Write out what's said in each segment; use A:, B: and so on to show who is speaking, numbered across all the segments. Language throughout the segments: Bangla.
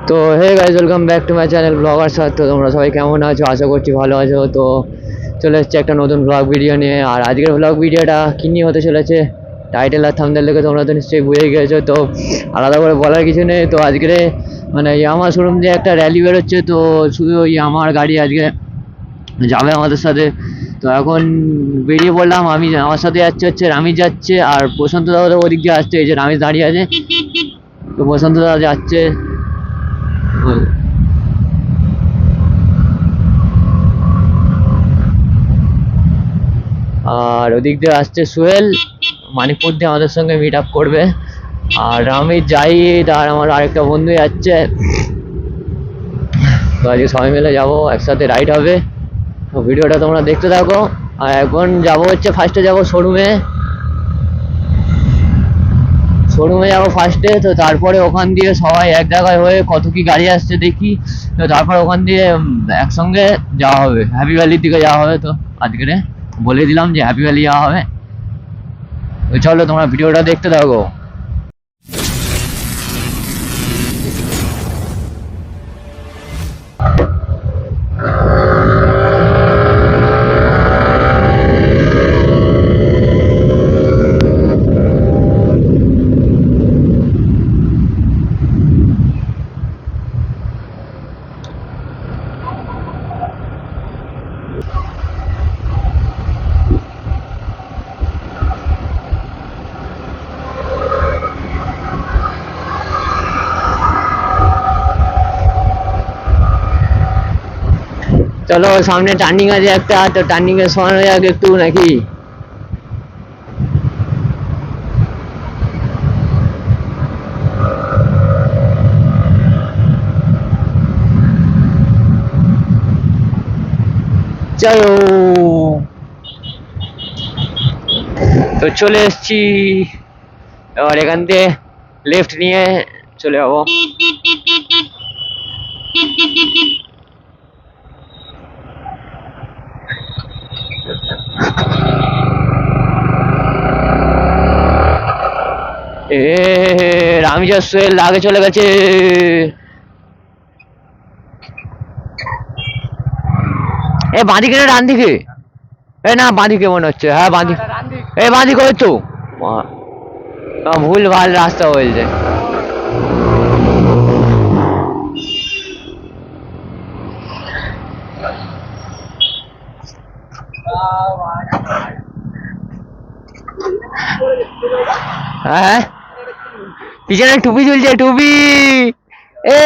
A: তো hey guys, welcome back to my channel blogger sir. তো তোমরা সবাই কেমন আছো? আশা করছি ভালো আছো। তো চলে এসেছে একটা নতুন ব্লগ ভিডিও নিয়ে। আর আজকের ব্লগ ভিডিওটা কী নিয়ে হতে চলেছে টাইটেল আর থাম্বনেল দেখে তোমরা তো নিশ্চয়ই বুঝে গেছো। তো আলাদা করে বলার কিছু নেই। তো আজকে মানে ইয়ামাহা শোরুম দিয়ে একটা র্যালি বেরোচ্ছে। তো শুধু ইয়ামাহার গাড়ি আজকে যাবে আমাদের সাথে। তো এখন বেরিয়ে পড়লাম। আমি, আমার সাথে হচ্ছে রামিজ যাচ্ছে, আর প্রশান্ত দাদা ওদিক দিয়ে আসছে। এই যে রামিজ দাঁড়িয়ে আছে, তো প্রশান্ত দাদা যাচ্ছে। আর ওদিক দিয়ে আসছে সোহেল, মানিকপুর দিয়ে আমাদের সঙ্গে মিট আপ করবে। আর আমি জাহিদ আর আমার আরেকটা বন্ধু যাচ্ছে। তো আজকে সবাই মিলে যাবো, একসাথে রাইড হবে। তো ভিডিওটা তোমরা দেখতে থাকো। আর এখন যাবো হচ্ছে, ফার্স্টে যাবো শোরুমে যাবো ফার্স্টে। তো তারপরে ওখান দিয়ে সবাই এক জায়গায় হয়ে কত কি গাড়ি আসছে দেখি। তো তারপর ওখান দিয়ে একসঙ্গে যাওয়া হবে, হ্যাপি ভ্যালির দিকে যাওয়া হবে। তো আজকে বলে দিলাম যে হ্যাপি ভ্যালি যাওয়া হবে। তো চলো তোমরা ভিডিওটা দেখতে থাকো। চলো, সামনে টার্নিং আছে একটা, তো টার্নিং এর সরানো যাক একটু নাকি। চলো, তো চলে এসছি। এবার এখান থেকে লেফট নিয়ে চলে যাবো। রামজার সোহেল আগে চলে গেছে। বাঁদিকে না ডান দিকে? না, বাঁদিকে মনে হচ্ছে। হ্যাঁ বাঁদিকে, বাঁদিকে ওই তো। ভুল ভাল রাস্তা বলছে। হ্যাঁ, পিছনে টুপি ঝুলছে, টুপি। এ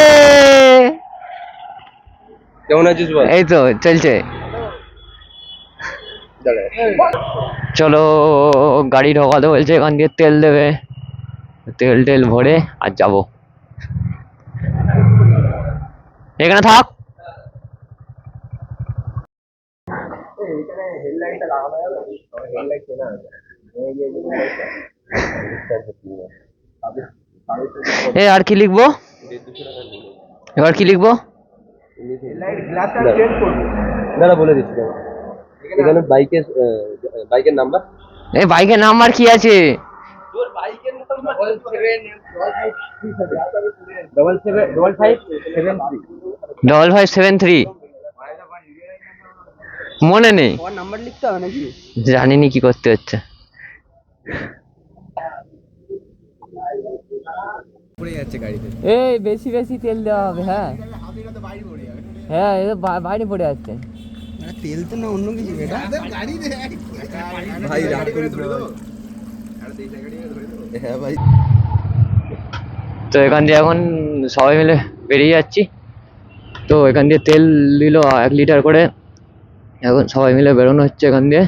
B: কেমন আছিস বল?
A: এই তো চলছে। চলো, গাড়ি ঢোকাতে বলছে, এখান দিয়ে তেল দেবে। তেল ভরে আর যাবো। এখানে থাক। আর কি লিখবো এবার, কি লিখবো?
B: দাঁড়া বলে দিচ্ছি। এখানে বাইকের নাম্বার।
A: বাইকের নাম্বার কি আছে? ডবল 573। মনে নেই,
B: নাম্বার লিখতে হবে নাকি?
A: জানিনি কি করতে হচ্ছে। এই বেশি বেশি তেল দেওয়া হবে। হ্যাঁ হ্যাঁ, বাইরে পড়ে যাচ্ছে।
B: তেল তো না, অন্য কিছু। এটা ভাই রাগ করিস না ভাই। হ্যাঁ ভাই।
A: তো এখান দিয়ে এখন সবাই মিলে বেরিয়ে যাচ্ছি। তো এখান দিয়ে তেল দিল 1 লিটার করে। এখন সবাই মিলে বেরোনো হচ্ছে এখান দিয়ে।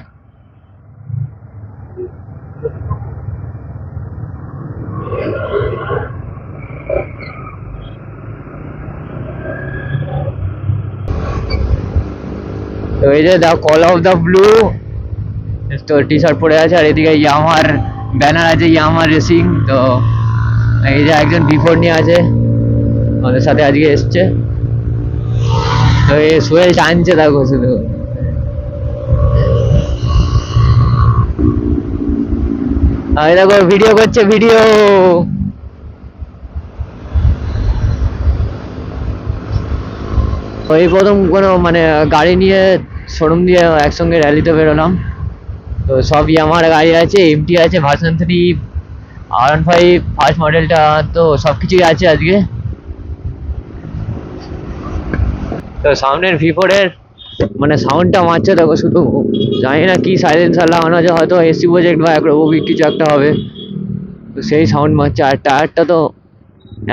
A: তো এই যে the call of the blue, তো টি শার্ট পরে আছে। আর এদিকে ইয়ামাহার ব্যানার আছে, ইয়ামাহা রেসিং। তো এই যে একজন বিফোর নিয়ে আছে, আমাদের সাথে আজকে এসছে। তো এই সোহেল টানছে, দেখো শুধু। আমি দেখো ভিডিও করছে, ভিডিও। তো এই প্রথম কোনো মানে গাড়ি নিয়ে শোরুম দিয়ে একসঙ্গে র্যালিতে বেরোলাম। তো সব ইয়ামাহার গাড়ি আছে, এমটি আছে, ভার্সন 3, R15 ফার্স্ট মডেলটা, তো সব কিছুই আছে আজকে। তো সামনের V4 এর মানে সাউন্ডটা মারছে দেখো শুধু, জানি না কি সাইলেন্সার লাগানো আছে, হয়তো এসি প্রজেক্ট বা অ্যাক্রোবিক কিছু একটা হবে, তো সেই সাউন্ড মারছে। আর টায়ারটা তো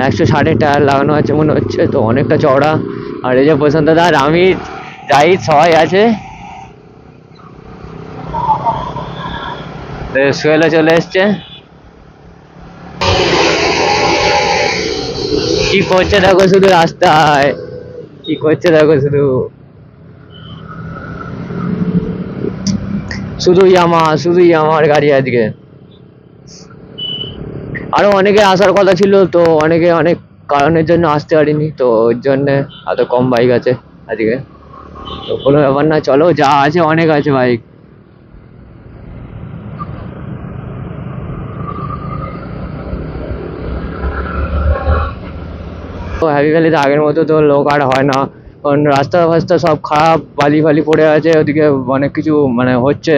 A: 160 টায়ার লাগানো আছে মনে হচ্ছে, তো অনেকটা চওড়া। আর এই যে প্রশান্ত দা, আমি জাহিদ সবাই আছে। সোহেলও চলে এসছে। কি করছে দেখো শুধু রাস্তায়, কি করছে দেখো শুধু, শুধু ইয়ামাহার গাড়ি আজকে। আরো অনেকে আসার কথা ছিল, তো অনেকে অনেক কারণের জন্য আসতে পারিনি, তো ওর জন্য এত কম বাইক আছে আজকে। তো কোনো ব্যাপার না, চলো যা আছে অনেক আছে বাইক। তো হ্যাপি ভ্যালিতে আগের মতো তো লোক আর হয় না, কারণ রাস্তা ফাস্তা সব খারাপ, বালি ফালি পড়ে আছে, ওদিকে অনেক কিছু মানে হচ্ছে।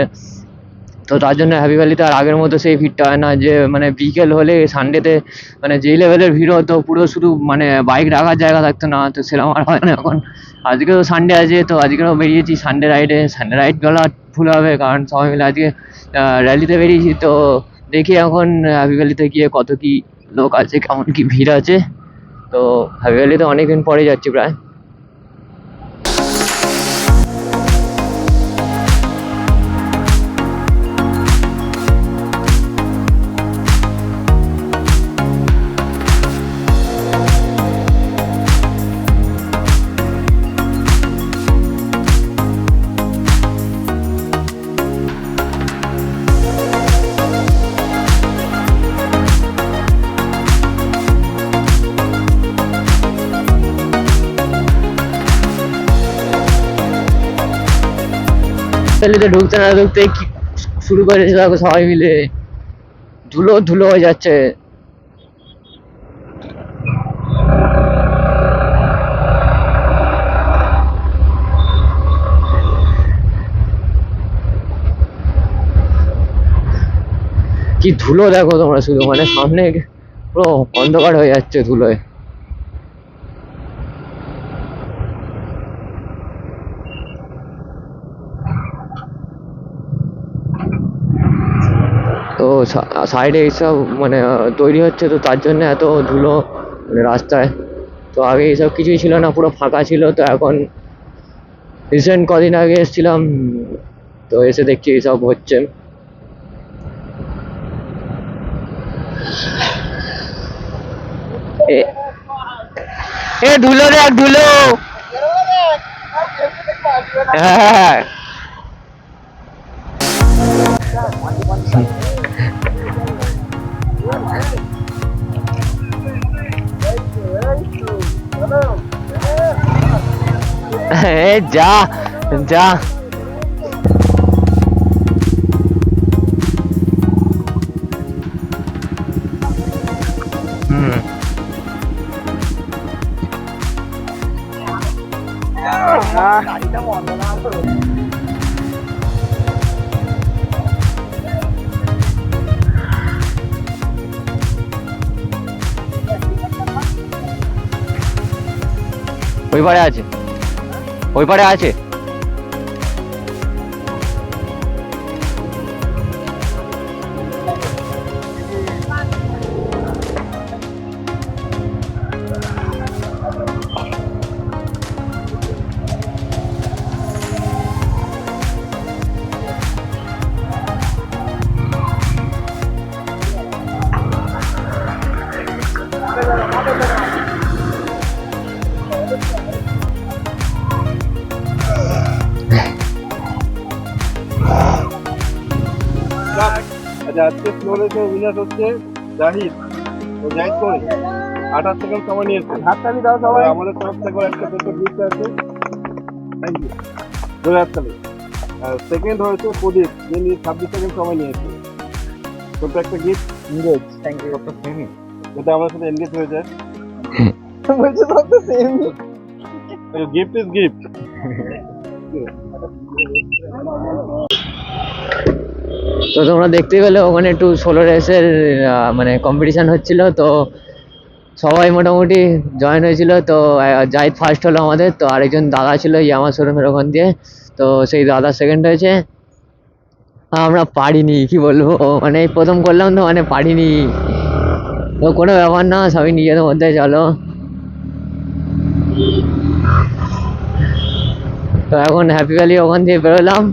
A: তো তার জন্য হ্যাপি ভ্যালিতে আর আগের মতো সেই ভিড়টা হয় না, যে মানে বিকেল হলে সানডেতে মানে যেই লেভেলের ভিড় হতো, পুরো শুধু মানে বাইক রাখার জায়গা থাকতো না, তো সেরকম আর হয় না এখন। আজকেও সানডে আছে, তো আজকেও বেরিয়েছি সানডে রাইড বলা ভুল হবে, কারণ সবাই মিলে আজকে র্যালিতে বেরিয়েছি। তো দেখি এখন হ্যাপি ভ্যালিতে গিয়ে কত কি লোক আছে, কেমন কি ভিড় আছে। তো হ্যাপি ভ্যালিতে অনেকদিন পরে যাচ্ছি প্রায়। ভ্যালিতে ঢুকতে না ঢুকতে কি শুরু করেছে দেখো সবাই মিলে, ধুলো ধুলো হয়ে যাচ্ছে। কি ধুলো দেখো তোমরা শুধু, মানে সামনে পুরো অন্ধকার হয়ে যাচ্ছে ধুলোয়। তো সাইডে এইসব মানে তৈরি হচ্ছে, তো তার জন্য এত ধুলো মানে রাস্তায়। তো আগে এইসব কিছুই ছিল না, পুরো ফাঁকা ছিল। তো এখন রিসেন্ট কদিন আগে এসেছিলাম, তো এসে দেখছি এইসব হচ্ছে। এ ধুলো দেখ ধুলো, হ্যাঁ যা যা।
B: গাড়িটা বন্ধ না তো।
A: ওই পারে আছে, ওই পারে আছে।
C: আচ্ছা, আজকে ফ্লোর রেসের উইনার হচ্ছে জাহিদ। তো জাহিদ করে 28 সেকেন্ড সময় নিয়েছে। হাততালি দাও সবাই, আমাদের তরফ থেকে একটা পেপার গিফট আছে। থ্যাংক ইউ, জোরে হাততালি। আর সেকেন্ড হয়েছে প্রদীপ, যিনি 26 সেকেন্ড সময় নিয়েছে। ছোট্ট একটা গিফট, এনগেজ। Thank you. যাতে আমার সাথে এনগেজ হয়ে যায়। বলছে সব তো সেম। Gift is gift.
A: তো তোমরা দেখতে পেলে ওখানে একটু সোলো রেসের মানে কম্পিটিশান হচ্ছিল, তো সবাই মোটামুটি জয়েন হয়েছিল। তো জাহিদ ফার্স্ট হলো আমাদের, তো আরেকজন দাদা ছিল ইয়ামা শোরুমের ওখান দিয়ে, তো সেই দাদা সেকেন্ড হয়েছে। আমরা পারিনি, কি বলবো, মানে এই প্রথম করলাম তো, মানে পারিনি। তো কোনো ব্যাপার না, সবই নিজেদের মধ্যে চলো। তো এখন হ্যাপি ভ্যালি ওখান দিয়ে বেরোলাম।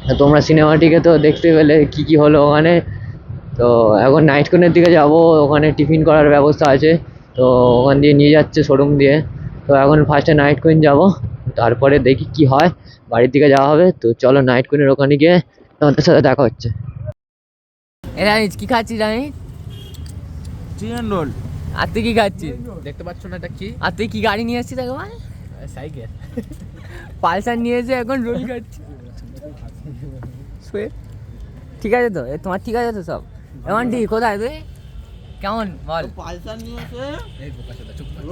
A: তো তোমরা সিনেমাটিকে তো দেখতে পেলে কি কি হলো ওখানে। তো এখন নাইট কোনের দিকে যাব, ওখানে টিফিন করার ব্যবস্থা আছে, তো ওখান দিয়ে নিয়ে যাচ্ছে শোরুম দিয়ে। তো এখন ফার্স্টে নাইট কুইন যাব, তারপরে দেখি কি হয়, বাড়ির দিকে যাওয়া হবে। তো চলো নাইট কুইনের ওখানে গিয়ে তোমাদের সাথে দেখা হচ্ছে। রামিজ কি খাচ্ছিস? আমি
B: চিকেন রোল।
A: আর তুই কি খাচ্ছিস?
B: দেখতে পাচ্ছ না এটা কি?
A: আর তুই কি গাড়ি নিয়ে এসছিস একবার?
B: সাইকেল।
A: পালসার নিয়ে এসে এখন রোল খাচ্ছি। ঠিক আছে তো? তোমার ঠিক আছে তো সব? এমন ঠিক কোথায় তুই? কেমন বল?
B: পালসার নিয়ে এসে এই বোকা চোদা চুপ কর।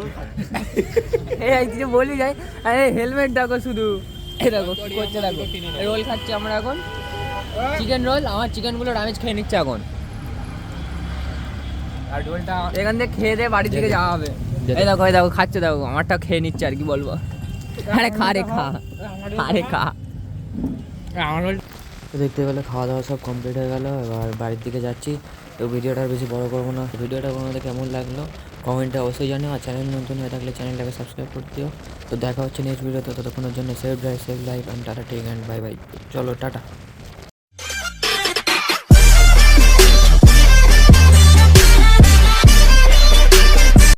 A: এই কিছু বলি যাই, আরে হেলমেট দেখো শুধু, এই দেখো কি করছে দেখো। রোল খাচ্ছি আমরা এখন, চিকেন রোল। আমার চিকেনগুলো রামেজ খেয়ে নিচ্ছে এখন।
B: আর রোলটা
A: এখান থেকে খেয়ে দিয়ে বাড়ির দিকে যাওয়া হবে। এই দেখো খাচ্ছে, দেখো আমারটা খেয়ে নিচ্ছে আর কি বলবো। আরে খা রে খা, আরে খা।
B: আমার রোল
A: তো দেখতে পেলে খাওয়া দাওয়া সব কমপ্লিট হয়ে গেল, এবার বাড়ির দিকে যাচ্ছি। তো ভিডিওটা আর বেশি বড় করবো না। ভিডিওটা তোমাদের কেমন লাগলো কমেন্টে অবশ্যই জানিও, আর চ্যানেল নতুন হয়ে থাকলে চ্যানেলটাকে সাবস্ক্রাইব করে দিও। তো দেখা হচ্ছে নেক্সট ভিডিওতে, ততক্ষণের জন্য save drive save life and tata take and bye bye. চলো টাটা।